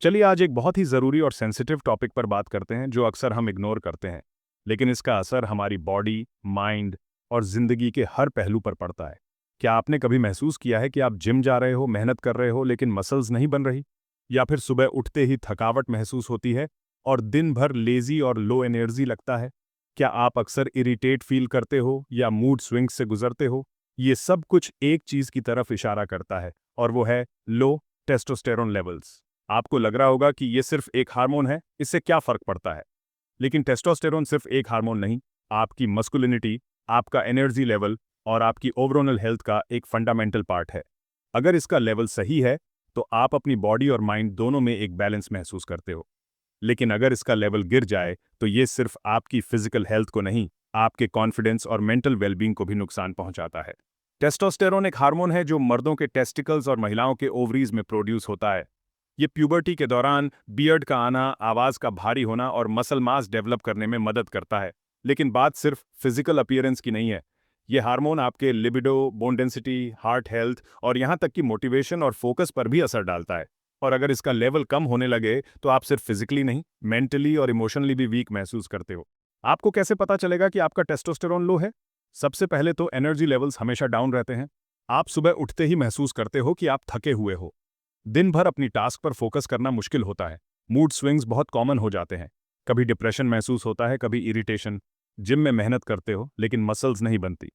चलिए आज एक बहुत ही ज़रूरी और सेंसिटिव टॉपिक पर बात करते हैं जो अक्सर हम इग्नोर करते हैं, लेकिन इसका असर हमारी बॉडी, माइंड और ज़िंदगी के हर पहलू पर पड़ता है। क्या आपने कभी महसूस किया है कि आप जिम जा रहे हो, मेहनत कर रहे हो, लेकिन मसल्स नहीं बन रही? या फिर सुबह उठते ही थकावट महसूस होती है और दिन भर लेज़ी और लो एनर्जी लगता है? क्या आप अक्सर इरिटेट फील करते हो या मूड स्विंग्स से गुजरते हो? ये सब कुछ एक चीज़ की तरफ इशारा करता है और वो है लो टेस्टोस्टेरोन लेवल्स। आपको लग रहा होगा कि ये सिर्फ एक हार्मोन है, इससे क्या फर्क पड़ता है? लेकिन टेस्टोस्टेरोन सिर्फ एक हार्मोन नहीं, आपकी मस्कुलिनिटी, आपका एनर्जी लेवल और आपकी ओवरऑल हेल्थ का एक फंडामेंटल पार्ट है। अगर इसका लेवल सही है, तो आप अपनी बॉडी और माइंड दोनों में एक बैलेंस महसूस करते हो। लेकिन अगर इसका लेवल गिर जाए, तो ये सिर्फ आपकी फिजिकल हेल्थ को नहीं, आपके कॉन्फिडेंस और मेंटल वेलबींग को भी नुकसान पहुंचाता है। टेस्टोस्टेरोन एक हार्मोन है जो मर्दों के टेस्टिकल्स और महिलाओं के ओवरीज में प्रोड्यूस होता है। ये प्यूबर्टी के दौरान बियर्ड का आना, आवाज का भारी होना और मसल मास डेवलप करने में मदद करता है। लेकिन बात सिर्फ फिजिकल अपीयरेंस की नहीं है। ये हार्मोन आपके libido, bone density, heart health और यहाँ तक कि मोटिवेशन और फोकस पर भी असर डालता है। और अगर इसका लेवल कम होने लगे, तो आप सिर्फ फिजिकली नहीं, मेंटली और इमोशनली भी वीक महसूस करते हो। आपको कैसे पता चलेगा कि आपका टेस्टोस्टेरोन लो है? सबसे पहले तो एनर्जी लेवल्स हमेशा डाउन रहते हैं। आप सुबह उठते ही महसूस करते हो कि आप थके हुए हो। दिन भर अपनी टास्क पर फोकस करना मुश्किल होता है। मूड स्विंग्स बहुत कॉमन हो जाते हैं। कभी डिप्रेशन महसूस होता है, कभी इरिटेशन। जिम में मेहनत करते हो, लेकिन मसल्स नहीं बनती।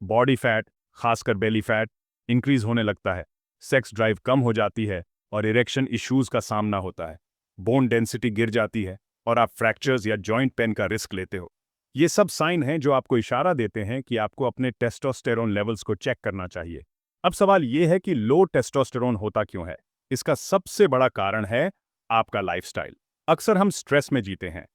बॉडी फैट, खासकर बेली फैट, इंक्रीज होने लगता है। सेक्स ड्राइव कम हो जाती है और इरेक्शन इश्यूज का सामना होता है। बोन डेंसिटी गिर जाती है और आप फ्रैक्चर्स या जॉइंट पेन का रिस्क लेते हो। ये सब साइन हैं जो आपको इशारा देते हैं कि आपको अपने टेस्टोस्टेरोन लेवल्स को चेक करना चाहिए। अब सवाल ये है कि लो टेस्टोस्टेरोन होता क्यों है? इसका सबसे बड़ा कारण है आपका लाइफस्टाइल। अक्सर हम स्ट्रेस में जीते हैं।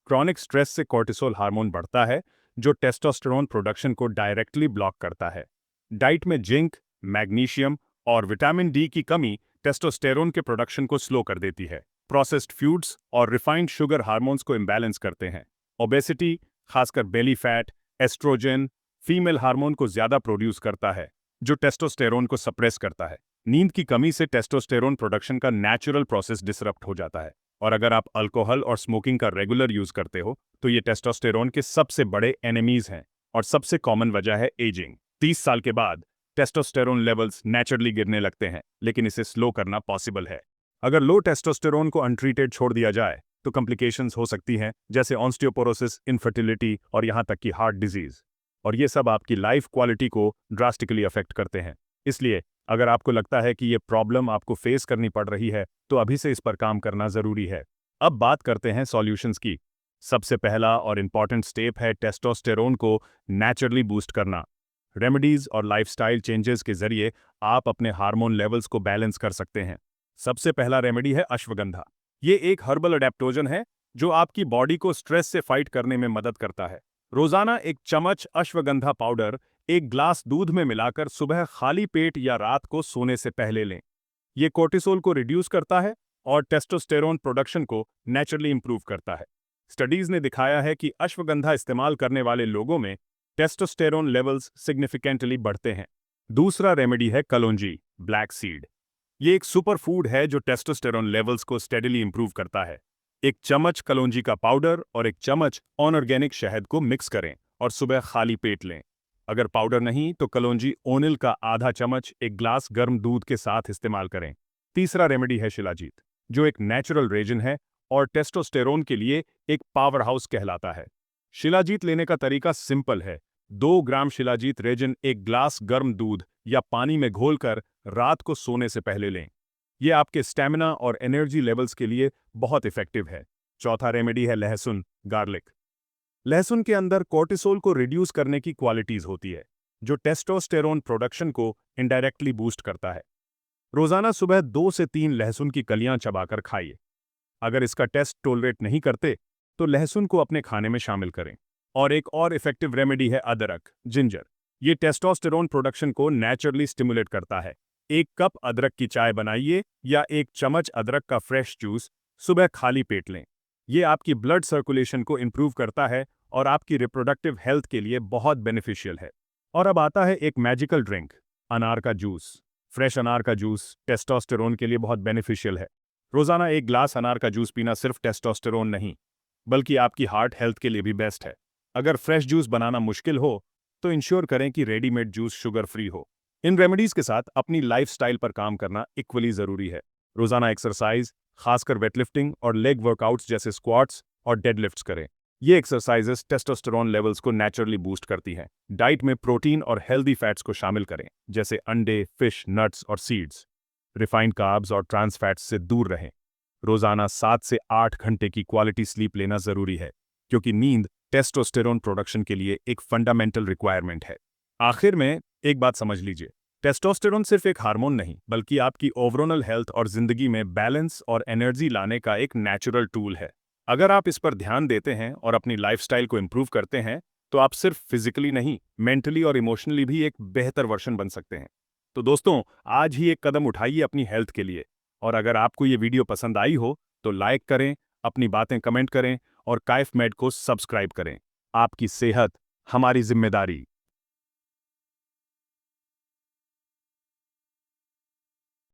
क्रॉनिक स्ट्रेस से कॉर्टिसोल हार्मोन बढ़ता है, जो टेस्टोस्टेरोन प्रोडक्शन को डायरेक्टली ब्लॉक करता है। डाइट में जिंक, मैग्नीशियम और विटामिन डी की कमी टेस्टोस्टेरोन के प्रोडक्शन को स्लो कर देती है। प्रोसेस्ड फूड्स और रिफाइंड शुगर हार्मोन्स को इम्बैलेंस करते हैं। ओबेसिटी, खासकर belly fat, oestrogen, female hormone को ज्यादा प्रोड्यूस करता है, जो टेस्टोस्टेरोन को सप्रेस करता है। नींद की कमी से टेस्टोस्टेरोन प्रोडक्शन का नेचुरल प्रोसेस डिसरप्ट हो जाता है। और अगर आप अल्कोहल और स्मोकिंग का रेगुलर यूज करते हो, तो ये टेस्टोस्टेरोन के सबसे बड़े एनिमीज हैं। और सबसे कॉमन वजह है एजिंग। 30 साल के बाद टेस्टोस्टेरोन लेवल्स नेचुरली गिरने लगते हैं, लेकिन इसे स्लो करना पॉसिबल है। अगर लो टेस्टोस्टेरोन को अनट्रीटेड छोड़ दिया जाए, तो कॉम्प्लिकेशंस हो सकती हैं, जैसे ऑस्टियोपोरोसिस, इनफर्टिलिटी और यहाँ तक कि हार्ट डिजीज। और ये सब आपकी लाइफ क्वालिटी को ड्रास्टिकली अफेक्ट करते हैं। इसलिए अगर आपको लगता है कि ये प्रॉब्लम आपको फेस करनी पड़ रही है, तो अभी से इस पर काम करना जरूरी है। अब बात करते हैं सॉल्यूशंस की। सबसे पहला और इंपॉर्टेंट स्टेप है टेस्टोस्टेरोन को नेचुरली बूस्ट करना। रेमेडीज और लाइफस्टाइल चेंजेस के जरिए आप अपने हार्मोन लेवल्स को बैलेंस कर सकते हैं। सबसे पहला रेमेडी है अश्वगंधा। ये एक हर्बल अडेप्टोजन है जो आपकी बॉडी को स्ट्रेस से फाइट करने में मदद करता है। रोजाना एक चम्मच अश्वगंधा पाउडर एक ग्लास दूध में मिलाकर सुबह खाली पेट या रात को सोने से पहले लें। ये कोर्टिसोल को रिड्यूस करता है और टेस्टोस्टेरोन प्रोडक्शन को नेचुरली इंप्रूव करता है। स्टडीज ने दिखाया है कि अश्वगंधा इस्तेमाल करने वाले लोगों में टेस्टोस्टेरोन लेवल्स सिग्निफिकेंटली बढ़ते हैं। दूसरा रेमेडी है कलौंजी, ब्लैक सीड। ये एक सुपर फूड है जो टेस्टोस्टेरोन लेवल्स को स्टेडीली इंप्रूव करता है। एक चम्मच कलौंजी का पाउडर और एक चम्मच ऑर्गेनिक शहद को मिक्स करें और सुबह खाली पेट लें। अगर पाउडर नहीं, तो कलौंजी ओनिल का आधा चम्मच एक ग्लास गर्म दूध के साथ इस्तेमाल करें। तीसरा रेमेडी है शिलाजीत, जो एक नेचुरल रेजिन है और टेस्टोस्टेरोन के लिए एक पावर हाउस कहलाता है। शिलाजीत लेने का तरीका सिंपल है। 2 ग्राम शिलाजीत रेजिन एक ग्लास गर्म दूध या पानी में घोलकर रात को सोने से पहले लें। यह आपके स्टैमिना और एनर्जी लेवल्स के लिए बहुत इफेक्टिव है। चौथा रेमेडी है लहसुन, गार्लिक। लहसुन के अंदर कोर्टिसोल को रिड्यूस करने की क्वालिटीज होती है, जो टेस्टोस्टेरोन प्रोडक्शन को इनडायरेक्टली बूस्ट करता है। रोजाना सुबह 2 से 3 लहसुन की कलियां चबाकर खाइए। अगर इसका टेस्ट टोलरेट नहीं करते, तो लहसुन को अपने खाने में शामिल करें। और एक और इफेक्टिव रेमेडी है अदरक, जिंजर। ये टेस्टोस्टेरोन प्रोडक्शन को नेचुरली स्टिमुलेट करता है। 1 कप अदरक की चाय बनाइए या 1 चम्मच अदरक का फ्रेश जूस सुबह खाली पेट लें। ये आपकी ब्लड सर्कुलेशन को इंप्रूव करता है और आपकी रिप्रोडक्टिव हेल्थ के लिए बहुत बेनिफिशियल है। और अब आता है एक मैजिकल ड्रिंक, अनार का जूस। फ्रेश अनार का जूस टेस्टोस्टेरोन के लिए बहुत बेनिफिशियल है। रोजाना एक ग्लास अनार का जूस पीना सिर्फ टेस्टोस्टेरोन नहीं, बल्कि आपकी हार्ट हेल्थ के लिए भी बेस्ट है। अगर फ्रेश जूस बनाना मुश्किल हो, तो इंश्योर करें कि रेडीमेड जूस शुगर फ्री हो। इन रेमेडीज के साथ अपनी लाइफस्टाइल पर काम करना इक्वली जरूरी है। रोजाना एक्सरसाइज, खासकर वेटलिफ्टिंग और लेग वर्कआउट्स जैसे स्क्वाट्स और डेडलिफ्ट्स करें। ये एक्सरसाइजेस टेस्टोस्टेरोन लेवल्स को नेचुरली बूस्ट करती हैं। डाइट में प्रोटीन और हेल्दी फैट्स को शामिल करें, जैसे अंडे, फिश, नट्स और सीड्स। रिफाइंड कार्ब्स और ट्रांस फैट्स से दूर रहें। रोजाना 7 से 8 घंटे की क्वालिटी स्लीप लेना जरूरी है, क्योंकि नींद टेस्टोस्टेरोन प्रोडक्शन के लिए एक फंडामेंटल रिक्वायरमेंट है। आखिर में एक बात समझ लीजिए, टेस्टोस्टेरोन सिर्फ एक हार्मोन नहीं, बल्कि आपकी ओवरऑल हेल्थ और जिंदगी में बैलेंस और एनर्जी लाने का एक नेचुरल टूल है। अगर आप इस पर ध्यान देते हैं और अपनी लाइफस्टाइल को इंप्रूव करते हैं, तो आप सिर्फ फिजिकली नहीं, मेंटली और इमोशनली भी एक बेहतर वर्जन बन सकते हैं। तो दोस्तों, आज ही एक कदम उठाइए अपनी हेल्थ के लिए। और अगर आपको ये वीडियो पसंद आई हो, तो लाइक करें, अपनी बातें कमेंट करें और काइफ मेड को सब्सक्राइब करें। आपकी सेहत हमारी जिम्मेदारी।